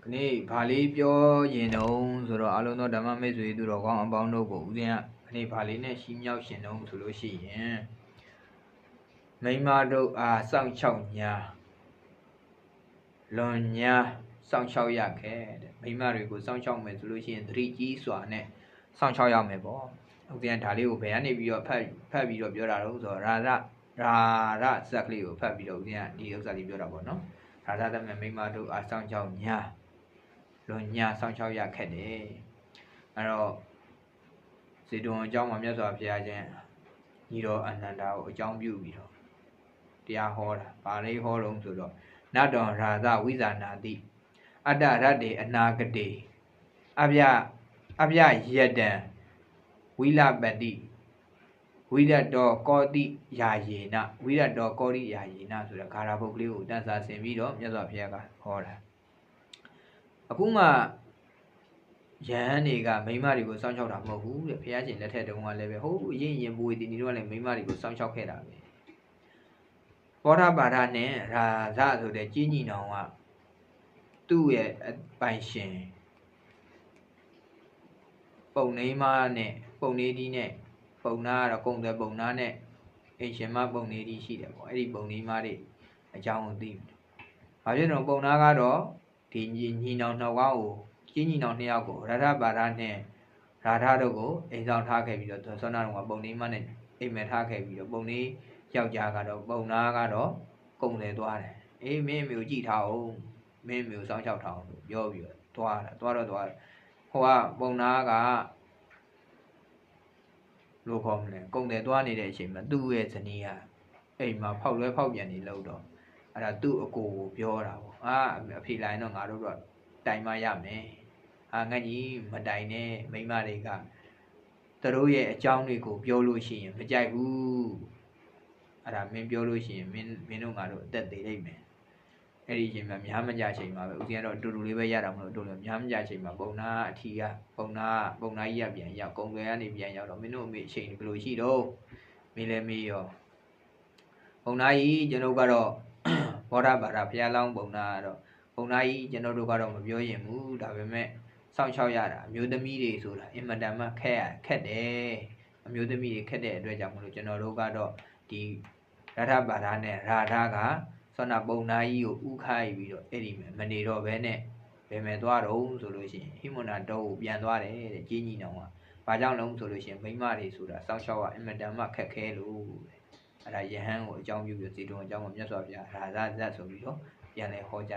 Cái bà lý cho gì đâu rồi đó alo nó đã mà mấy rồi tôi đó con bao đâu cũng thế cái bà lý này xin nhau xin đâu rồi đó xí mấy mà đâu sang chồng nhà lần nhà sang chồng nhà cái mấy mà rồi cũng sang chồng mình rồi xin три chỉ xóa này sang chồng nhà mình bỏ ông tiên thà liu bé này bây giờ phải bây giờ ra đâu rồi ra sắc liu phải bây giờ đi đâu ra đi ra bỏ nó ra mấy mà đâu sang chồng nhà rồi nhà sang chồng nhà cái đấy rồiสีดวงเจ้ามาမြတ်စွာဘုရားရှင်ညီတော်အနန္ဒာကိုအကြောင်းပြုပြီးတော့တရားဟောတာဗာလေးဟောလုံးဆိုတော့နတ္တောရာဇဝိဇာနာတိအတ္တရတ္တေအနာဂတေအဗျယတံဝိလပတိဝိရတောကောတိယာယေနဝိရတောကောတိယာယေနဆိုတဲ့ဂါရဘုတ်ကလေးကိုတန်ဆာဆင်ပြီးတော့မြတ်စွာဘုရားကဟောတာအခုမှယဟန်တွေကမိန်းမတွေကိုစောင့်ရှောက်တာမဟုတ်ဘူးတဲ့ဘုရားရှင်လက်ထက်တုန်းကလည်းပဲဟုတ်အရင်ဘဝတည်နေတော့လည်းမိန်းမတွေကိုစောင့်ရှောက်ခဲ့တာပဲပောဓပါဒနဲ့ရာဇဆိုတဲ့ကြီးညီနောင်ကသူ့ရဲ့အပိုင်ရှင်ပုံနှိမနဲ့ပုံနေဒီနဲ့ပုံနာကတော့ကုံတဲ့ပုံနာနဲ့အိမ်ရှင်မပုံနေဒီရှိတယ်ပေါ့အဲ့ဒီပုံနေမတွေအကြောင်းကိုသိတယ်။ဘာဖြစ်လို့ပုံနာကတော့ဒီညီနောင်နှစ်ယောက်ကိုကြီးညီနောင်နှစ်ယောက်ကိုရထပါဒနဲ့ရာထတို့ကိုအိမ်ဆောင်ထားခဲ့ပြီးတော့ဆောနာတော်ကပုံနေမနဲ့အိမ်မဲ့ထားခဲ့ပြီးတော့ပုံနေယောက်ျားကတော့ပုံနာကတော့ကုံတယ်သွားတယ်အေးမင်းမျိုးကြည့်ထားအောင်မင်းမျိုးစောင်းချောက်ထားအောင်လို့ပြောပြီးတော့သွားတယ်ဟိုကပုံနာကလို့ခေါ်မလဲကုံတယ်သွားနေတဲ့အချိန်မှာသူ့ရဲ့ဇနီးကအိမ်မှာဖောက်လွဲဖောက်ပြန်နေလို့တော့အဲ့ဒါသူ့အကိုကိုပြောတာပေါ့အဖေလိုက်တော့ငါတို့တော့တိုင်မရမယ်ငါကြီးမတိုင်နဲ့မိန်းမတွေကသူတို့ရဲ့အကြောင်းတွေကိုပြောလို့ရှိရင်မကြိုက်ဘူးအဲ့ဒါမင်းပြောလို့ရှိရင်မင်းတို့ငါတို့အသက်သေးလိမ့်မယ်အဲ့ဒီအချိန်မှာများမကြချိန်မှာပဲဦးဇင်းကတော့အတူတူလေးပဲရတာမလို့တို့လည်းများမကြချိန်မှာပုံနာအထီကပုံနာကြီးကပြန်ရောက်ကုံွယ်ကနေပြန်ရောက်တော့မင်းတို့အမေအချိန်ဘယ်လိုရှိတော့မင်းလည်းမေးရောပုံနာကြီးကျွန်တော်ကတော့ဘောဓဘာသာဘုရားလောင်းပုံနာကတော့ပုံနာကြီးကျွန်တော်တို့ကတော့မပြောရင်ဘူးဒါပေမဲ့စောင့်ရှောက်ရတာအမျိုးသမီးတွေဆိုတာအင်မတန်မှခက်တယ်အမျိုးသမီးတွေခက်တဲ့အတွက်ကြောင့်မလို့ကျွန်တော်တို့ကတော့ဒီရထဘာသာနဲ့ရာထကဆောနာပုံနာကြီးကိုဥခိုင်းပြီးတော့အဲ့ဒီမနေတော့ဘဲနဲ့ဘယ်မဲ့သွားတော့ဆိုလို့ရှိရင်ဟိမွန်နာတော့ကိုပြန်သွားတယ်တဲ့ကြီးညီနောင်ကဘာကြောင့်လဲဆိုလို့ရှိရင်မိန်းမတွေဆိုတာစောင့်ရှောက်ရအင်မတန်မှခက်ခဲလို့အဲ့ဒါယဟန်ကိုအကြောင်းပြုပြီးဇေတဝန်အကြောင်းကိုမြတ်စွာဘုရားရာဇဇတ်ဆိုပြီးတော့ပြန်လဲဟောကြ